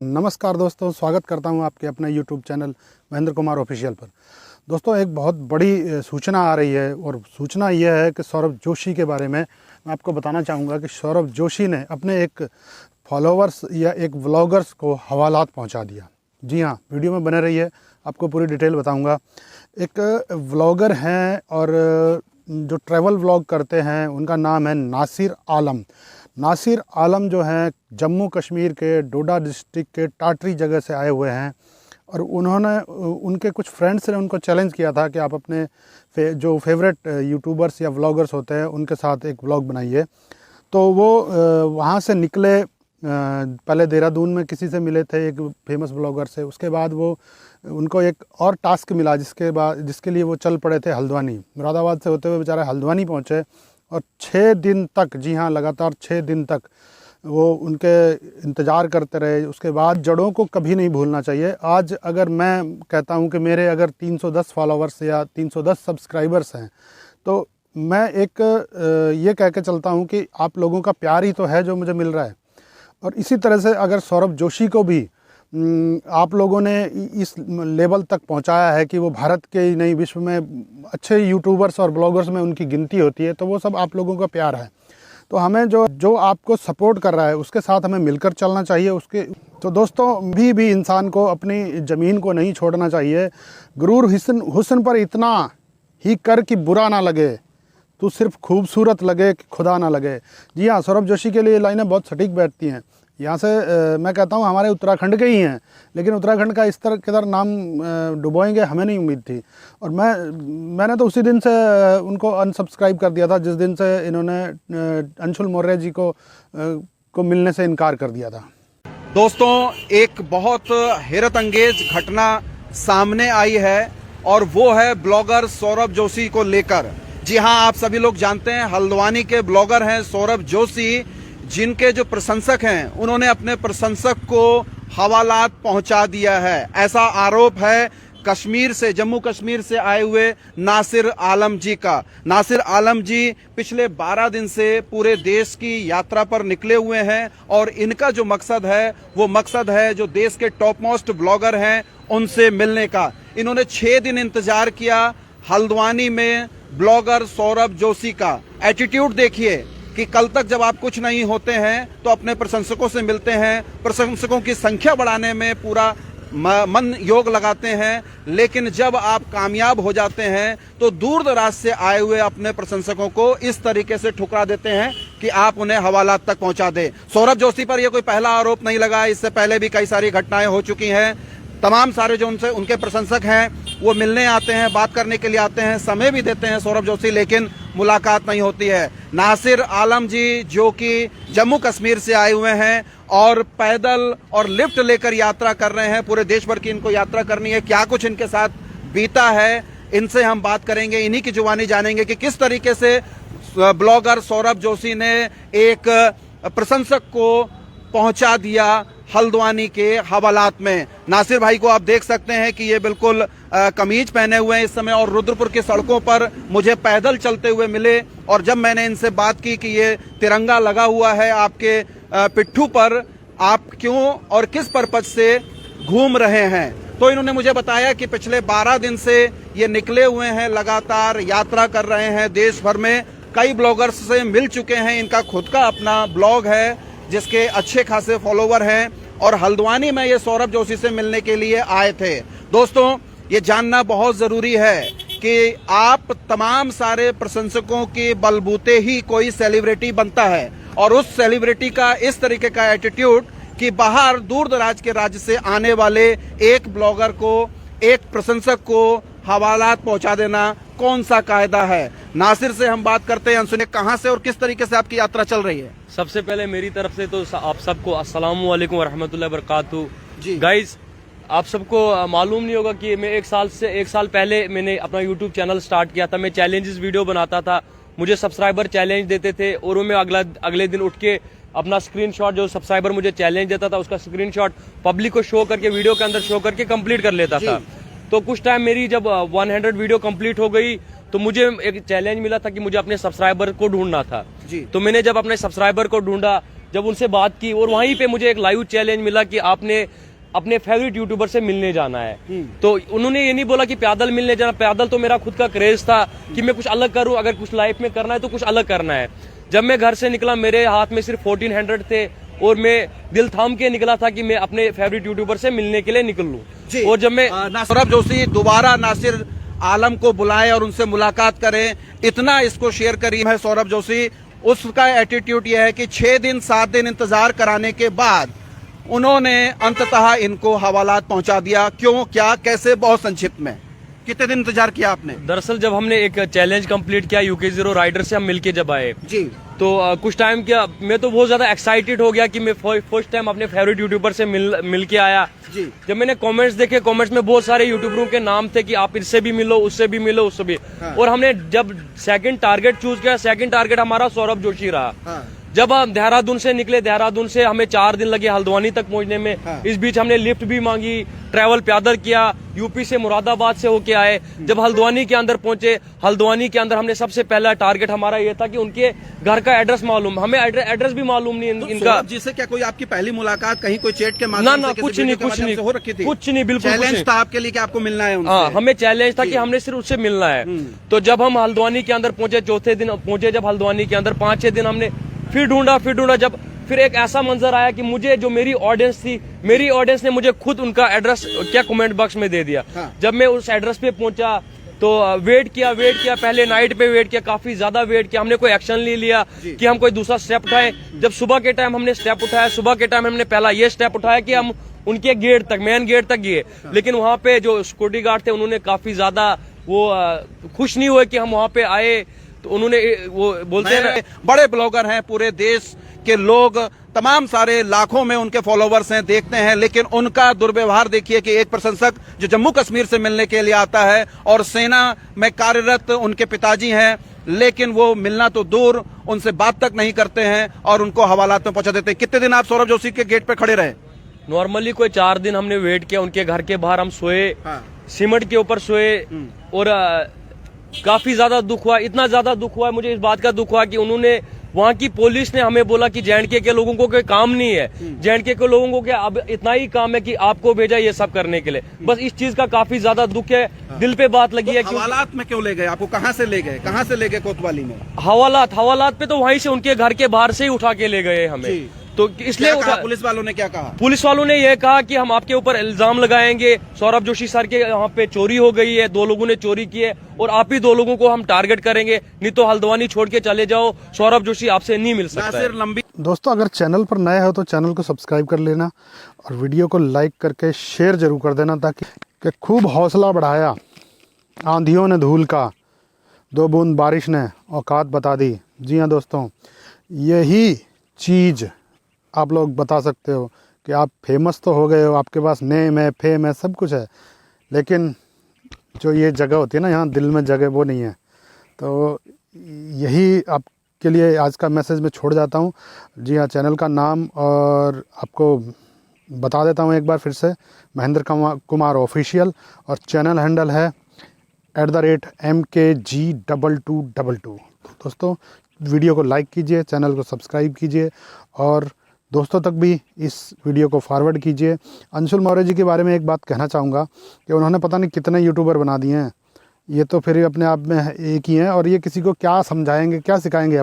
नमस्कार दोस्तों, स्वागत करता हूं आपके अपने YouTube channel Mahendra Kumar official पर। दोस्तों, एक बहुत बड़ी सूचना आ रही है और सूचना यह है कि सौरभ जोशी के बारे में मैं आपको बताना चाहूँगा कि सौरभ जोशी ने अपने एक फॉलोवर्स या एक व्लॉगर्स को हवालात पहुंचा दिया। जी हाँ, वीडियो में बने रहिए, आपको पूरी डिटेल बताऊँगा। एक व्लॉगर हैं और जो ट्रैवल व्लॉग करते हैं, उनका नाम है नासिर आलम। नासिर आलम जो हैं जम्मू कश्मीर के डोडा डिस्ट्रिक्ट के टाटरी जगह से आए हुए हैं और उन्होंने उनके कुछ फ्रेंड्स ने उनको चैलेंज किया था कि आप अपने जो फेवरेट यूट्यूबर्स या व्लॉगर्स होते हैं उनके साथ एक व्लॉग बनाइए। तो वो वहाँ से निकले, पहले देहरादून में किसी से मिले थे, एक फेमस ब्लॉगर से। उसके बाद वो उनको एक और टास्क मिला जिसके लिए वो चल पड़े थे हल्द्वानी। मुरादाबाद से होते हुए बेचारे हल्द्वानी पहुँचे और 6 दिन तक, जी हाँ, लगातार 6 दिन तक वो उनके इंतज़ार करते रहे। उसके बाद जड़ों को कभी नहीं भूलना चाहिए। आज अगर मैं कहता हूँ कि मेरे अगर 310 फॉलोवर्स या 310 सब्सक्राइबर्स हैं, तो मैं एक ये कह के चलता हूँ कि आप लोगों का प्यार ही तो है जो मुझे मिल रहा है। और इसी तरह से अगर सौरभ जोशी को भी आप लोगों ने इस लेवल तक पहुंचाया है कि वो भारत के ही नहीं, विश्व में अच्छे यूट्यूबर्स और ब्लॉगर्स में उनकी गिनती होती है, तो वो सब आप लोगों का प्यार है। तो हमें जो आपको सपोर्ट कर रहा है उसके साथ हमें मिलकर चलना चाहिए। उसके तो दोस्तों, भी इंसान को अपनी ज़मीन को नहीं छोड़ना चाहिए। गुरूर हुस्न पर इतना ही कर कि बुरा ना लगे, तू सिर्फ खूबसूरत लगे कि खुदा ना लगे। जी हाँ, सौरभ जोशी के लिए लाइनें बहुत सटीक बैठती हैं। यहाँ से मैं कहता हूँ हमारे उत्तराखंड के ही हैं, लेकिन उत्तराखंड का इस तरह नाम डुबोएंगे हमें नहीं उम्मीद थी। और मैंने तो उसी दिन से उनको अनसब्सक्राइब कर दिया था जिस दिन से इन्होंने अंशुल मौर्य जी को मिलने से इनकार कर दिया था। दोस्तों, एक बहुत हैरत अंगेज घटना सामने आई है और वो है ब्लॉगर सौरभ जोशी को लेकर। जी हाँ, आप सभी लोग जानते हैं हल्द्वानी के ब्लॉगर हैं सौरभ जोशी, जिनके जो प्रशंसक हैं उन्होंने अपने प्रशंसक को हवालात पहुंचा दिया है। ऐसा आरोप है कश्मीर से, जम्मू कश्मीर से आए हुए नासिर आलम जी का। नासिर आलम जी पिछले 12 दिन से पूरे देश की यात्रा पर निकले हुए हैं और इनका जो मकसद है वो मकसद है जो देश के टॉप मोस्ट ब्लॉगर हैं उनसे मिलने का। इन्होंने 6 दिन इंतजार किया हल्द्वानी में। ब्लॉगर सौरभ जोशी का एटीट्यूड देखिए कि कल तक जब आप कुछ नहीं होते हैं तो अपने प्रशंसकों से मिलते हैं, प्रशंसकों की संख्या बढ़ाने में पूरा मन योग लगाते हैं, लेकिन जब आप कामयाब हो जाते हैं तो दूर दराज से आए हुए अपने प्रशंसकों को इस तरीके से ठुकरा देते हैं कि आप उन्हें हवालात तक पहुंचा दें। सौरभ जोशी पर यह कोई पहला आरोप नहीं लगा, इससे पहले भी कई सारी घटनाएं हो चुकी हैं। तमाम सारे जो उनके प्रशंसक हैं वो मिलने आते हैं, बात करने के लिए आते हैं, समय भी देते हैं सौरभ जोशी, लेकिन मुलाकात नहीं होती है। नासिर आलम जी जो कि जम्मू कश्मीर से आए हुए हैं और पैदल और लिफ्ट लेकर यात्रा कर रहे हैं, पूरे देश भर की इनको यात्रा करनी है। क्या कुछ इनके साथ बीता है, इनसे हम बात करेंगे, इन्हीं की जुबानी जानेंगे कि किस तरीके से ब्लॉगर सौरभ जोशी ने एक प्रशंसक को पहुंचा दिया हल्द्वानी के हवालात में। नासिर भाई को आप देख सकते हैं कि ये बिल्कुल कमीज पहने हुए हैं इस समय और रुद्रपुर की सड़कों पर मुझे पैदल चलते हुए मिले। और जब मैंने इनसे बात की कि ये तिरंगा लगा हुआ है आपके पिट्ठू पर, आप क्यों और किस पर्पज से घूम रहे हैं, तो इन्होंने मुझे बताया कि पिछले 12 दिन से ये निकले हुए हैं, लगातार यात्रा कर रहे हैं देश भर में, कई ब्लॉगर्स से मिल चुके हैं। इनका खुद का अपना ब्लॉग है जिसके अच्छे खासे फॉलोवर हैं और हल्द्वानी में ये सौरभ जोशी से मिलने के लिए आए थे। दोस्तों, ये जानना बहुत जरूरी है कि आप तमाम सारे प्रशंसकों के बलबूते ही कोई सेलिब्रिटी बनता है और उस सेलिब्रिटी का इस तरीके का एटीट्यूड कि बाहर दूर दराज के राज्य से आने वाले एक ब्लॉगर को, एक प्रशंसक को हवालात पहुंचा देना कौन सा कायदा है। नासिर से हम बात करते हैं। सुनिए, कहां से और किस तरीके से आपकी यात्रा चल रही है? सबसे पहले मेरी तरफ से तो आप सबको अस्सलामु अलैकुम वरहमतुल्लाहि वबरकातुहू। जी गाइज, आप सबको मालूम नहीं होगा कि मैं 1 साल पहले मैंने अपना यूट्यूब चैनल स्टार्ट किया था। मैं चैलेंजेस वीडियो बनाता था, मुझे सब्सक्राइबर चैलेंज देते थे और मैं अगले दिन उठ के अपना स्क्रीनशॉट, जो सब्सक्राइबर मुझे चैलेंज देता था उसका स्क्रीनशॉट पब्लिक को शो करके, वीडियो के अंदर शो करके कंप्लीट कर लेता था। तो कुछ टाइम मेरी जब 100 वीडियो कंप्लीट हो गई तो मुझे एक चैलेंज मिला था कि मुझे अपने सब्सक्राइबर को ढूंढना था। तो मैंने जब अपने सब्सक्राइबर को ढूंढा जब उनसे बात की और वहीं पे मुझे एक लाइव चैलेंज मिला कि आपने अपने फेवरेट यूट्यूबर से मिलने जाना है। तो उन्होंने ये नहीं बोला कि पैदल मिलने जाना, पैदल तो मेरा खुद का क्रेज था कि मैं कुछ अलग करूं, अगर कुछ लाइफ में करना है तो कुछ अलग करना है। जब मैं घर से निकला मेरे हाथ में सिर्फ 1400 थे और मैं दिल थाम के निकला था कि मैं अपने फेवरेट यूट्यूबर से मिलने के लिए निकल लूं। और जब मैं सौरभ जोशी दोबारा नासिर आलम को बुलाएं और उनसे मुलाकात करें, इतना इसको शेयर करिए है सौरभ जोशी। उसका एटीट्यूड यह है कि 6 दिन 7 दिन इंतजार कराने के बाद उन्होंने अंततः इनको हवालात पहुंचा दिया। क्यों, क्या, कैसे, बहुत संक्षिप्त में कितने दिन इंतजार किया आपने? दरअसल जब हमने एक चैलेंज कंप्लीट किया UK0 राइडर से, हम मिलके जब आए जी, तो कुछ टाइम किया, मैं तो बहुत ज्यादा एक्साइटेड हो गया कि मैं फर्स्ट टाइम अपने फेवरेट यूट्यूबर से मिल के आया जी। जब मैंने कमेंट्स देखे, कमेंट्स में बहुत सारे यूट्यूबरों के नाम थे कि आप इससे भी मिलो, उससे भी मिलो, उससे भी। हाँ। और हमने जब सेकंड टारगेट चूज किया, सेकंड टारगेट हमारा सौरभ जोशी रहा। हाँ। जब हम देहरादून से निकले, देहरादून से हमें 4 दिन लगे हल्द्वानी तक पहुंचने में। हाँ। इस बीच हमने लिफ्ट भी मांगी, ट्रैवल पैदल किया, यूपी से मुरादाबाद से होके आए। जब हल्द्वानी के अंदर पहुंचे, हल्द्वानी के अंदर हमने सबसे पहला टारगेट हमारा ये था कि उनके घर का एड्रेस मालूम, हमें एड्रेस भी मालूम नहीं इनका। सौरभ जी से क्या कोई आपकी पहली मुलाकात कहीं कोई चैट के माध्यम ना से, कुछ नहीं, हो रखी थी? कुछ नहीं, बिल्कुल कुछ चैलेंज नहीं। था आपके लिए कि आपको मिलना है उनसे? हाँ, हमें चैलेंज था कि हमने सिर्फ उससे मिलना है। तो जब हम हल्द्वानी के अंदर पहुंचे, चौथे दिन पहुंचे जब हल्द्वानी के अंदर, 5-6 दिन हमने फिर ढूंढा। जब फिर एक ऐसा मंजर आया कि मुझे, जो मेरी ऑडियंस थी, मेरी ऑडियंस ने मुझे खुद उनका एड्रेस क्या कमेंट बॉक्स में दे दिया। हाँ। जब मैं उस एड्रेस पे पहुंचा तो वेट किया, पहले नाइट पे वेट किया, काफी ज्यादा वेट किया। हमने कोई एक्शन नहीं लिया कि हम कोई दूसरा स्टेप उठाए। जब सुबह के टाइम हमने स्टेप उठाया, सुबह के टाइम हमने पहला ये स्टेप उठाया कि हम उनके गेट तक, मेन गेट तक गए। लेकिन वहां पे जो सिक्योरिटी गार्ड थे उन्होंने काफी ज्यादा वो खुश नहीं हुए कि हम वहां पे आए। तो उन्होंने वो बोलते हैं, बड़े ब्लॉगर हैं, पूरे देश के लोग, तमाम सारे लाखों में उनके फॉलोवर्स हैं, देखते हैं, लेकिन उनका दुर्व्यवहार देखिए कि एक प्रशंसक जो जम्मू कश्मीर से मिलने के लिए आता है और सेना में कार्यरत उनके पिताजी हैं, लेकिन वो मिलना तो दूर, उनसे बात तक नहीं करते हैं और उनको हवालात में पहुंचा देते हैं। कितने दिन आप सौरभ जोशी के गेट पे खड़े रहे? नॉर्मली कोई 4 दिन हमने वेट किया। उनके घर के बाहर हम सोए, हाँ। सीमेंट के ऊपर सोए और काफी ज्यादा दुख हुआ। इतना ज्यादा दुख हुआ, मुझे इस बात का दुख हुआ कि उन्होंने, वहाँ की पुलिस ने हमें बोला कि JNK के लोगों को कोई काम नहीं है, JNK के लोगों को क्या अब इतना ही काम है कि आपको भेजा ये सब करने के लिए। बस इस चीज का काफी ज्यादा दुख है, दिल पे बात लगी है। हवालात में क्यों ले गए आपको? कहाँ से ले गए कोतवाली में? हवालात पे तो वहीं से, उनके घर के बाहर से ही उठा के ले गए हमें। तो इसलिए पुलिस वालों ने क्या कहा? पुलिस वालों ने यह कहा कि हम आपके ऊपर इल्जाम लगाएंगे, सौरभ जोशी सर के यहाँ पे चोरी हो गई है, 2 लोगों ने चोरी की है और आप ही 2 लोगों को हम टारगेट करेंगे, नहीं तो हल्द्वानी छोड़ के चले जाओ, सौरभ जोशी आपसे नहीं मिल सकता है। लंबी दोस्तों, अगर चैनल पर नए हो तो चैनल को सब्सक्राइब कर लेना और वीडियो को लाइक करके शेयर जरूर कर देना, ताकि कि खूब हौसला बढ़ाया आंधियों ने धूल का, 2 बूंद बारिश ने औकात बता दी। जी हाँ दोस्तों, यही चीज़ आप लोग बता सकते हो कि आप फेमस तो हो गए हो, आपके पास नेम है, फेम है, सब कुछ है, लेकिन जो ये जगह होती है ना, यहाँ दिल में जगह, वो नहीं है। तो यही आपके लिए आज का मैसेज मैं छोड़ जाता हूँ। जी हाँ, चैनल का नाम और आपको बता देता हूँ एक बार फिर से, महेंद्र कुमार ऑफिशियल, और चैनल हैंडल है @MKG2222। दोस्तों, वीडियो को लाइक कीजिए, चैनल को सब्सक्राइब कीजिए और दोस्तों तक भी इस वीडियो को फॉरवर्ड कीजिए। अंशुल मौर्य जी के बारे में एक बात कहना चाहूँगा कि उन्होंने पता नहीं कितने यूट्यूबर बना दिए हैं। ये तो फिर अपने आप में एक ही हैं और ये किसी को क्या समझाएंगे, क्या सिखाएंगे।